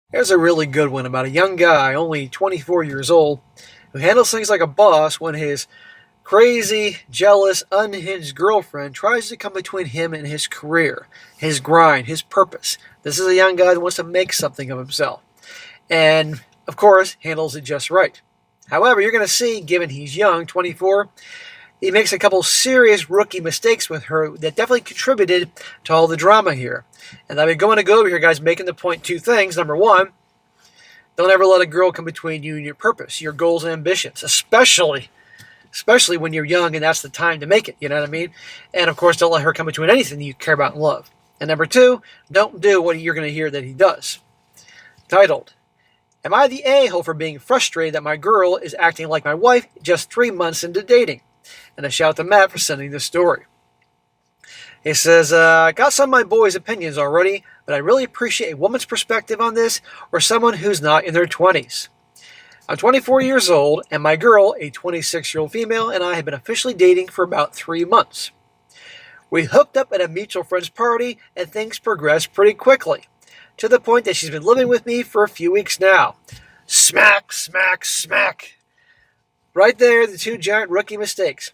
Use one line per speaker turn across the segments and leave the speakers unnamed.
Here's a really good one about a young guy, only 24 years old, who handles things like a boss when his crazy, jealous, unhinged girlfriend tries to come between him and his career, his grind, his purpose. This is a young guy that wants to make something of himself. And, of course, handles it just right. However, you're going to see, given he's young, 24, he makes a couple serious rookie mistakes with her that definitely contributed to all the drama here. And I'm going to go over here, guys, making the point two things. Number one, don't ever let a girl come between you and your purpose, your goals and ambitions, especially when you're young and that's the time to make it, you know what I mean? And of course, don't let her come between anything that you care about and love. And number two, don't do what you're going to hear that he does. Titled, Am I the a-hole for being frustrated that my girl is acting like my wife just 3 months into dating? And a shout to Matt for sending this story. He says, I got some of my boys' opinions already, but I really appreciate a woman's perspective on this or someone who's not in their 20s. I'm 24 years old, and my girl, a 26-year-old female, and I have been officially dating for about 3 months. We hooked up at a mutual friend's party, and things progressed pretty quickly, to the point that she's been living with me for a few weeks now. Smack, smack, smack. Right there, the two giant rookie mistakes.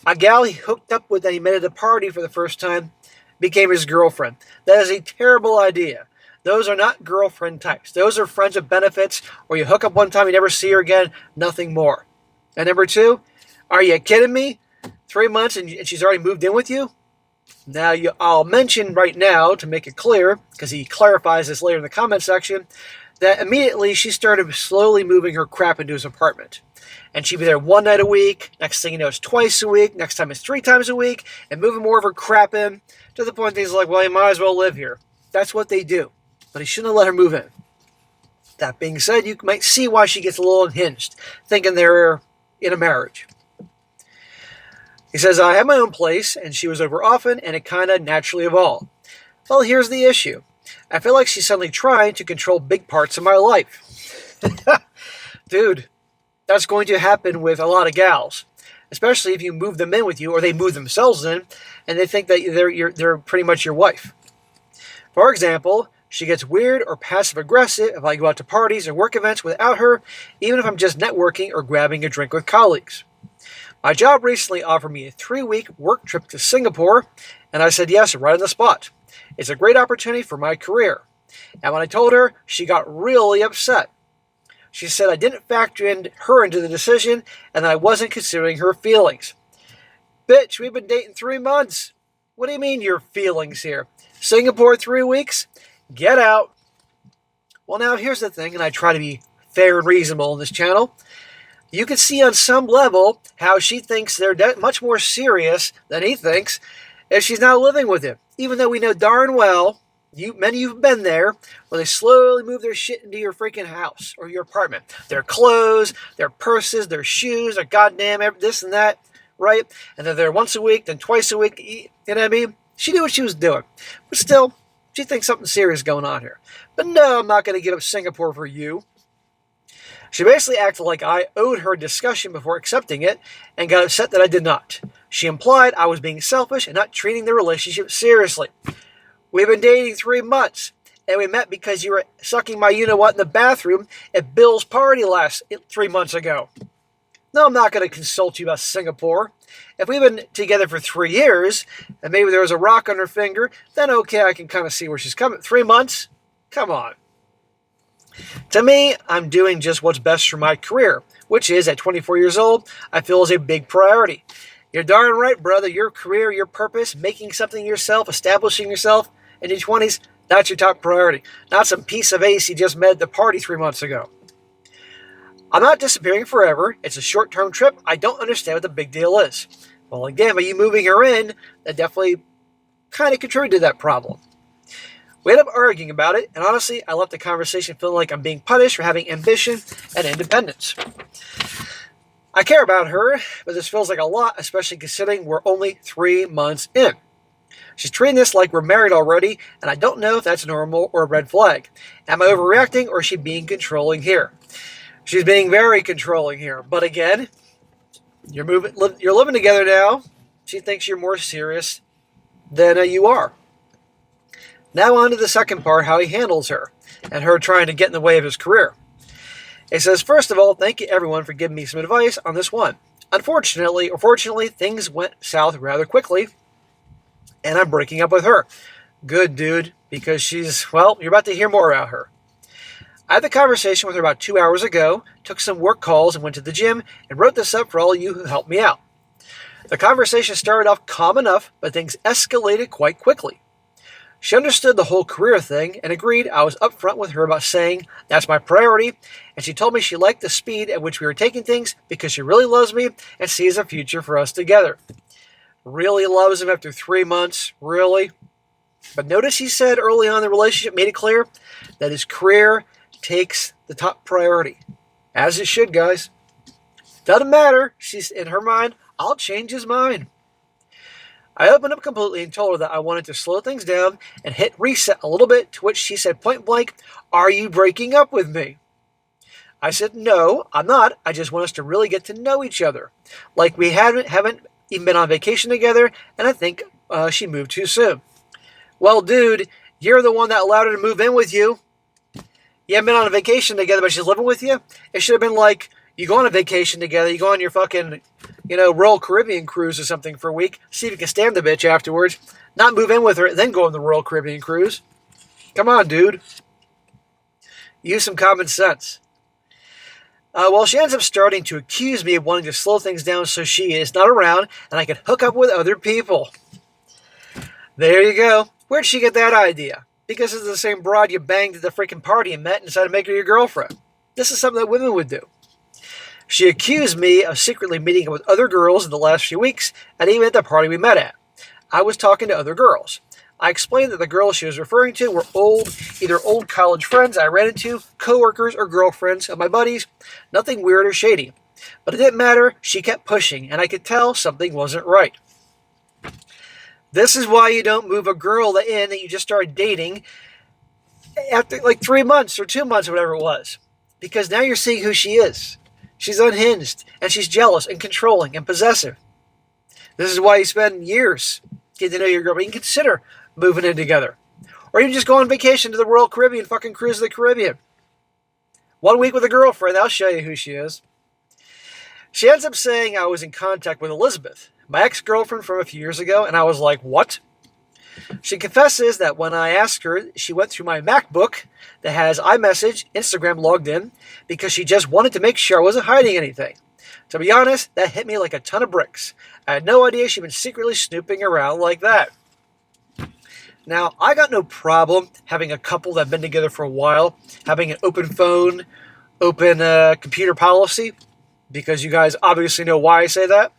A gal he hooked up with that he met at a party for the first time became his girlfriend. That is a terrible idea. Those are not girlfriend types. Those are friends with benefits, where you hook up one time, you never see her again, nothing more. And number two, are you kidding me? 3 months and she's already moved in with you? Now, I'll mention right now, to make it clear, because he clarifies this later in the comment section, that immediately she started slowly moving her crap into his apartment. And she'd be there one night a week. Next thing you know, it's twice a week. Next time it's 3 times a week. And moving more of her crap in, to the point that he's like, well, you might as well live here. That's what they do. But he shouldn't have let her move in. That being said, you might see why she gets a little unhinged, thinking they're in a marriage. He says, I have my own place, and she was over often, and it kind of naturally evolved. Well, here's the issue. I feel like she's suddenly trying to control big parts of my life. Dude, that's going to happen with a lot of gals, especially if you move them in with you, or they move themselves in, and they think that they're pretty much your wife. For example, she gets weird or passive-aggressive if I go out to parties or work events without her, even if I'm just networking or grabbing a drink with colleagues. My job recently offered me a 3-week work trip to Singapore, and I said yes right on the spot. It's a great opportunity for my career. And when I told her, she got really upset. She said I didn't factor her into the decision and that I wasn't considering her feelings. Bitch, we've been dating 3 months. What do you mean your feelings here? Singapore 3 weeks? Get out. Well, now here's the thing, and I try to be fair and reasonable in this channel. You can see on some level how she thinks they're much more serious than he thinks if she's now living with him. Even though we know darn well, many of you have been there, where they slowly move their shit into your freaking house or your apartment. Their clothes, their purses, their shoes, their goddamn this and that, right? And they're there once a week, then twice a week, you know what I mean? She knew what she was doing. But still, she thinks something serious is going on here. But no, I'm not going to give up Singapore for you. She basically acted like I owed her a discussion before accepting it and got upset that I did not. She implied I was being selfish and not treating the relationship seriously. We've been dating 3 months, and we met because you were sucking my you-know-what in the bathroom at Bill's party 3 months ago. No, I'm not going to consult you about Singapore. If we've been together for 3 years, and maybe there was a rock on her finger, then okay, I can kind of see where she's coming. 3 months? Come on. To me, I'm doing just what's best for my career, which is, at 24 years old, I feel is a big priority. You're darn right, brother. Your career, your purpose, making something yourself, establishing yourself in your 20s, that's your top priority. Not some piece of ace you just met at the party 3 months ago. I'm not disappearing forever. It's a short-term trip. I don't understand what the big deal is. Well, again, by you moving her in, that definitely kind of contributed to that problem. We ended up arguing about it, and honestly, I left the conversation feeling like I'm being punished for having ambition and independence. I care about her, but this feels like a lot, especially considering we're only 3 months in. She's treating this like we're married already, and I don't know if that's normal or a red flag. Am I overreacting, or is she being controlling here? She's being very controlling here, but again, you're living together now. She thinks you're more serious than you are. Now on to the second part, how he handles her. and her trying to get in the way of his career. It says, first of all, thank you everyone for giving me some advice on this one. Unfortunately, or fortunately, things went south rather quickly, and I'm breaking up with her. Good, dude, because she's, well, you're about to hear more about her. I had the conversation with her about 2 hours ago, took some work calls and went to the gym, and wrote this up for all you who helped me out. The conversation started off calm enough, but things escalated quite quickly. She understood the whole career thing and agreed I was upfront with her about saying that's my priority, and she told me she liked the speed at which we were taking things because she really loves me and sees a future for us together. Really loves him after 3 months? Really? But notice he said early on in the relationship, made it clear that his career takes the top priority. As it should, guys. Doesn't matter. She's in her mind, I'll change his mind. I opened up completely and told her that I wanted to slow things down and hit reset a little bit, to which she said point blank, "Are you breaking up with me?" I said, "No, I'm not. I just want us to really get to know each other. Like we haven't even been on vacation together, and I think she moved too soon." Well, dude, you're the one that allowed her to move in with you. You haven't been on a vacation together, but she's living with you? It should have been like, you go on a vacation together, you go on your fucking, Royal Caribbean cruise or something for a week, see if you can stand the bitch afterwards, not move in with her, then go on the Royal Caribbean cruise. Come on, dude. Use some common sense. Well, she ends up starting to accuse me of wanting to slow things down so she is not around and I can hook up with other people. There you go. Where'd she get that idea? Because it's the same broad you banged at the freaking party and met and decided to make her your girlfriend. This is something that women would do. She accused me of secretly meeting up with other girls in the last few weeks, and even at the party we met at. I was talking to other girls. I explained that the girls she was referring to were either old college friends I ran into, coworkers, or girlfriends of my buddies. Nothing weird or shady. But it didn't matter. She kept pushing, and I could tell something wasn't right. This is why you don't move a girl in that you just started dating after like 3 months or 2 months or whatever it was. Because now you're seeing who she is. She's unhinged, and she's jealous and controlling and possessive. This is why you spend years getting to know your girl. But you can consider moving in together. Or even just go on vacation to the Royal Caribbean, fucking cruise of the Caribbean. 1 week with a girlfriend, I'll show you who she is. She ends up saying I was in contact with Elizabeth, my ex-girlfriend from a few years ago, and I was like, what? She confesses that when I asked her, she went through my MacBook that has iMessage, Instagram logged in, because she just wanted to make sure I wasn't hiding anything. To be honest, that hit me like a ton of bricks. I had no idea she'd been secretly snooping around like that. Now, I got no problem having a couple that have been together for a while, having an open phone, open computer policy, because you guys obviously know why I say that.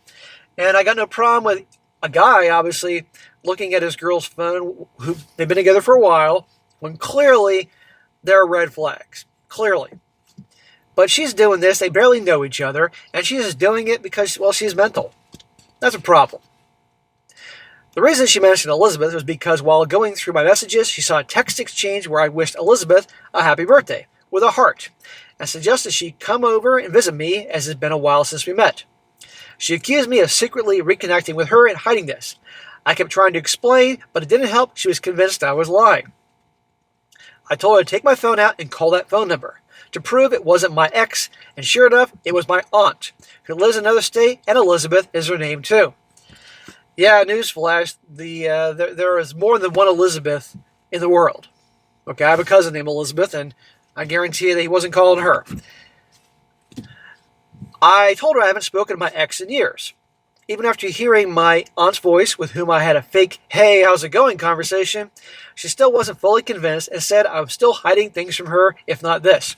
And I got no problem with a guy, obviously, looking at his girl's phone, who they've been together for a while, when clearly there are red flags. Clearly. But she's doing this, they barely know each other, and she's just doing it because, well, she's mental. That's a problem. The reason she mentioned Elizabeth was because while going through my messages, she saw a text exchange where I wished Elizabeth a happy birthday, with a heart, and suggested she come over and visit me, as it's been a while since we met. She accused me of secretly reconnecting with her and hiding this. I kept trying to explain, but it didn't help. She was convinced I was lying. I told her to take my phone out and call that phone number to prove it wasn't my ex, and sure enough, it was my aunt, who lives in another state, and Elizabeth is her name too. Yeah, newsflash, there is more than one Elizabeth in the world. Okay, I have a cousin named Elizabeth, and I guarantee you that he wasn't calling her. I told her I haven't spoken to my ex in years. Even after hearing my aunt's voice, with whom I had a fake, hey, how's it going conversation, she still wasn't fully convinced and said I was still hiding things from her, if not this.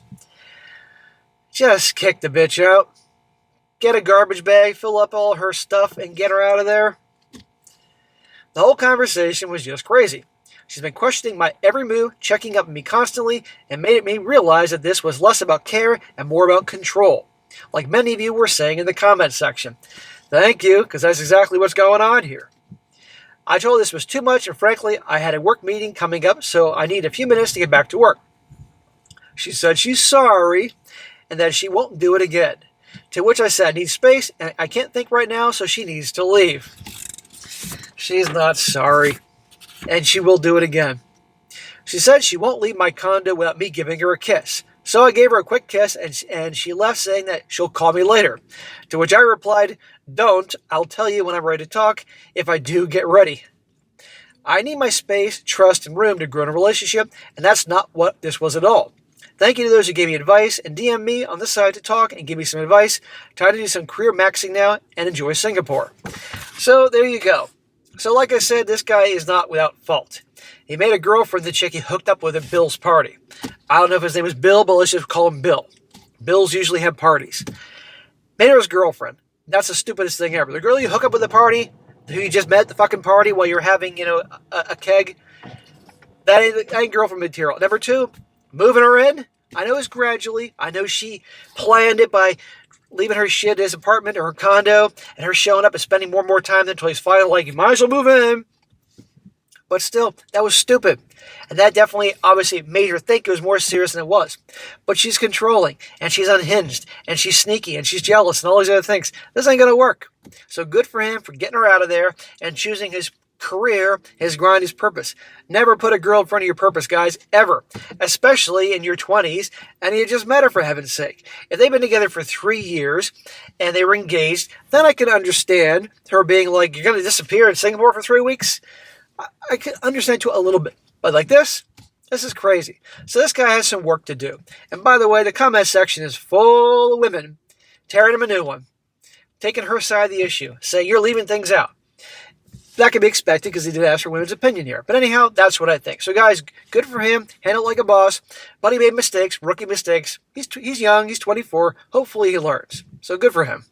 Just kick the bitch out. Get a garbage bag, fill up all her stuff, and get her out of there. The whole conversation was just crazy. She's been questioning my every move, checking up on me constantly, and made me realize that this was less about care and more about control, like many of you were saying in the comment section. Thank you, because that's exactly what's going on here. I told her this was too much, and frankly, I had a work meeting coming up, so I need a few minutes to get back to work. She said she's sorry, and that she won't do it again. To which I said, I need space, and I can't think right now, so she needs to leave. She's not sorry, and she will do it again. She said she won't leave my condo without me giving her a kiss. So I gave her a quick kiss and she left saying that she'll call me later. To which I replied, don't, I'll tell you when I'm ready to talk, if I do get ready. I need my space, trust, and room to grow in a relationship, and that's not what this was at all. Thank you to those who gave me advice and DM me on the side to talk and give me some advice. Try to do some career maxing now and enjoy Singapore. So there you go. So like I said, this guy is not without fault. He made a girlfriend the chick he hooked up with at Bill's party. I don't know if his name is Bill, but let's just call him Bill. Bills usually have parties. Made her his girlfriend. That's the stupidest thing ever. The girl you hook up with at the party, who you just met at the fucking party while you're having, a keg, that ain't girlfriend material. Number 2, moving her in. I know it's gradually. I know she planned it by leaving her shit at his apartment or her condo and her showing up and spending more and more time until he's finally like, you might as well move in. But still, that was stupid. And that definitely, obviously, made her think it was more serious than it was. But she's controlling, and she's unhinged, and she's sneaky, and she's jealous, and all these other things. This ain't going to work. So good for him for getting her out of there and choosing his career, his grind, his purpose. Never put a girl in front of your purpose, guys, ever. Especially in your 20s, and you just met her, for heaven's sake. If they've been together for 3 years, and they were engaged, then I can understand her being like, you're going to disappear in Singapore for 3 weeks? I can understand to a little bit. But like this is crazy. So this guy has some work to do. And by the way, the comment section is full of women tearing him a new one, taking her side of the issue, saying you're leaving things out. That can be expected because he did ask for women's opinion here. But anyhow, that's what I think. So guys, good for him. Handled like a boss. But he made mistakes, rookie mistakes. He's young. He's 24. Hopefully he learns. So good for him.